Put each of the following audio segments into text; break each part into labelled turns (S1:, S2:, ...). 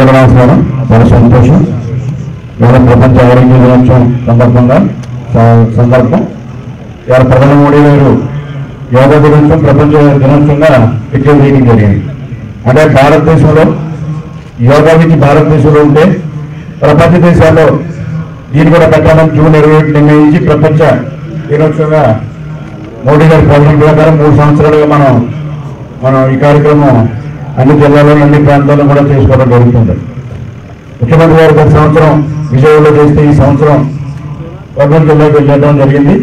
S1: నమస్కారం. చాలా సంతోషం. ప్రపంచ ఆరోగ్య దినోత్సవం సందర్భం ఇవాళ ప్రధాని మోడీ గారు యోగా దినోత్సవం ప్రపంచ దినోత్సవంగా డిక్లేర్ చేయడం జరిగింది. అంటే భారతదేశంలో యోగా నుంచి భారతదేశంలో ఉంటే ప్రపంచ దేశాల్లో దీన్ని కూడా పెట్టాలని జూన్ 21 నిర్ణయించి ప్రపంచ దినోత్సవంగా మోడీ గారి ప్రోగ్రాం ప్రకారం 3 సంవత్సరాలుగా మనం ఈ కార్యక్రమం అన్ని జిల్లాల్లో అన్ని ప్రాంతాల్లో కూడా చేసుకోవడం జరుగుతుంది. ముఖ్యమంత్రి గారు గత సంవత్సరం విజయవాడలో చేస్తే ఈ సంవత్సరం కొబ్బరి జిల్లాకు వెళ్ళడం జరిగింది.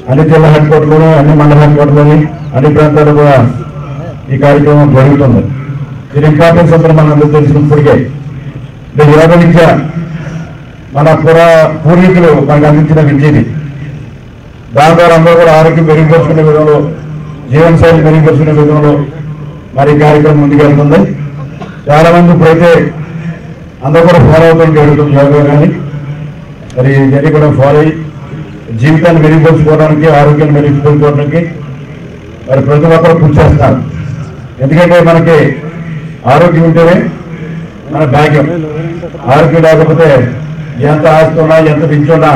S1: అన్ని జిల్లా హెడ్ క్వార్టర్లోని అన్ని మండల హెడ్ క్వార్టర్లోని అన్ని ప్రాంతాల్లో కూడా ఈ కార్యక్రమం జరుగుతుంది. దీని ఇంపార్టెన్స్ అంతా మనం అందరూ తెలిసినప్పటికే యోగ విద్య మన పూర్వీకులు మనకు అందించిన విద్యది. దాని ద్వారా అందరూ కూడా ఆరోగ్యం మెరుగుపరుచుకునే విధంలో జీవనశైలి మెరుగుపరుచుకునే విధంలో మరి ఈ కార్యక్రమం ముందుకెళ్తుంది. చాలా మంది ఇప్పుడైతే అందరూ కూడా ఫాలో అవుతాం జరుగుతుంది యోగా కానీ మరి ఇవన్నీ కూడా ఫాలో అయ్యి జీవితాన్ని మెరుగుపరుచుకోవడానికి ఆరోగ్యాన్ని మెరుగుపరుచుకోవడానికి మరి ప్రతి ఒక్కరు కృషి చేస్తున్నారు. ఎందుకంటే మనకి ఆరోగ్యం ఉంటేనే మన భాగ్యం. ఆరోగ్యం లేకపోతే ఎంత ఆస్తి ఉన్నా ఎంత విద్య ఉన్నా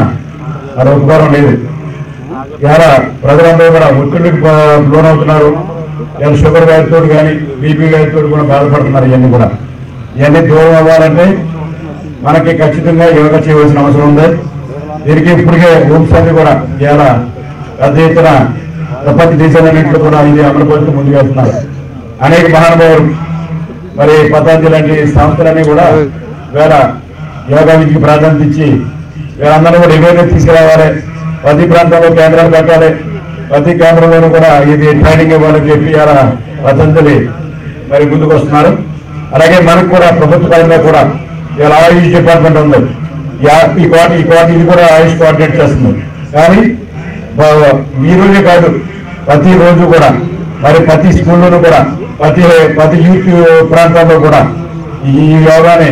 S1: అది ఉపకారం లేదు. ఇలా ప్రజలందరూ కూడా ఒత్తిడికి లోనవుతున్నారు. ఇలా షుగర్ వ్యాధితో కానీ బీపీ వ్యాధితో కూడా బాధపడుతున్నారు. ఇవన్నీ దూరం అవ్వాలంటే మనకి ఖచ్చితంగా యోగా చేయవలసిన అవసరం ఉంది. దీనికి ఇప్పటికే రూమ్స్ అన్ని కూడా ఇలా పెద్ద ఎత్తున ప్రపంచ దేశాలన్నింటిలో కూడా ఇది అమలుపరుస్తూ ముందుకు వెళ్తున్నారు. అనేక మహానుభావులు మరి పతంజలి లాంటి సంస్థలన్నీ కూడా వేళ యోగా విద్యకి ప్రాధాన్యత ఇచ్చి వీళ్ళందరూ కూడా ఎగువగా తీసుకురావాలి. ప్రతి ప్రాంతంలో కేంద్రాలు పెట్టాలి. ప్రతి కేంద్రంలోనూ కూడా ఇది ట్రైనింగ్ ఇవ్వాలని చెప్పి ఇలా పతంజలి మరి ముందుకు వస్తున్నారు. అలాగే మనకు కూడా ప్రభుత్వ పరంగా కూడా ఇలా ఆయుష్ డిపార్ట్మెంట్ ఉంది. ఇది కూడా ఆయుష్ కోఆర్డినేట్ చేస్తుంది. కానీ ఈ రోజే కాదు ప్రతిరోజు కూడా మరి ప్రతి స్కూల్లోనూ కూడా ప్రతి యూత్ ప్రాంతాల్లో కూడా ఈ యోగాని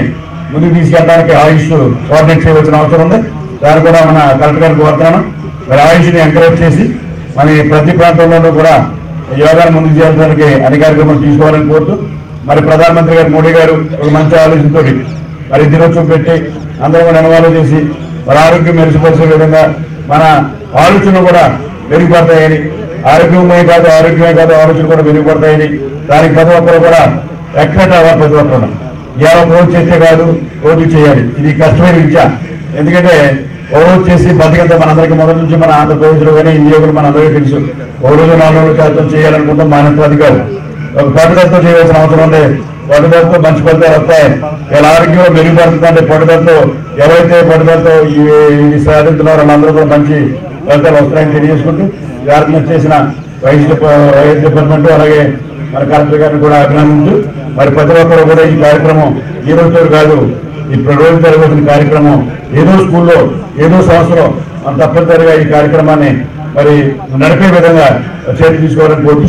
S1: ముందుకు తీసుకెళ్ళడానికి ఆయుష్ కోఆర్డినేట్ చేయవలసిన అవసరం ఉంది. దాన్ని కూడా మన కలెక్టర్ గారికి కోరుతున్నాను. మరి ఆయుష్ని ఎంకరేజ్ చేసి మన ప్రతి ప్రాంతంలోనూ కూడా యోగాను ముందుకు చేయడానికి అన్ని కార్యక్రమాలు తీసుకోవాలని కోరుతూ మరి ప్రధానమంత్రి గారు మోడీ గారు ఒక మంచి ఆలోచనతో మరి దినోత్సవం పెట్టి అందరూ కూడా అనువాదం చేసి మరి ఆరోగ్యం మెరుగుపరిచే విధంగా మన ఆలోచనలు కూడా మెరుగుపడతాయని ఆరోగ్యమే కాదు ఆలోచనలు కూడా మెరుగుపడతాయని దానికి ప్రతి ఒక్కరు కూడా ఎక్సైట్ అవ్వాలి. ప్రతి ఒక్కరు ఇలా రోజు చేస్తే కాదు రోజు చేయాలి. ఇది కష్టమైన విద్య. ఎందుకంటే ఓ రోజు చేసి బతికంతా మనందరికీ మొదటి నుంచి మన ఆంధ్రప్రదేశ్లో కానీ ఇండియాలో మనందరికీ తెలుసు. ఓ రోజు 4 రోజులు శాతం చేయాలనుకుంటాం. మానవ అధికారులు ఒక పట్టుదలతో చేయవలసిన అవసరం ఉంది. పట్టుదలతో మంచి ఫలితాలు వస్తాయి. ఇలా ఆరోగ్యం మెరుగుపడుతుందంటే పట్టుదలతో ఎవరైతే పట్టుదలతో ఈ సాధించున్నారో వాళ్ళందరూ కూడా మంచి ఫలితాలు వస్తాయని తెలియజేసుకుంటూ కార్యక్రమం చేసిన వైఎస్ డిపార్ట్మెంట్ అలాగే మన కలెక్టర్ గారిని కూడా అభినందించు మరి ప్రతి ఒక్కరు కూడా ఈ కార్యక్రమం ఈ రోజుతో కాదు ఇప్పుడు రోజు జరగబోతున్న కార్యక్రమం ఏదో స్కూల్లో ఏదో సంవత్సరం మనం తప్పనిసరిగా ఈ కార్యక్రమాన్ని మరి నడిపే విధంగా చర్య తీసుకోవాలని కోరుతూ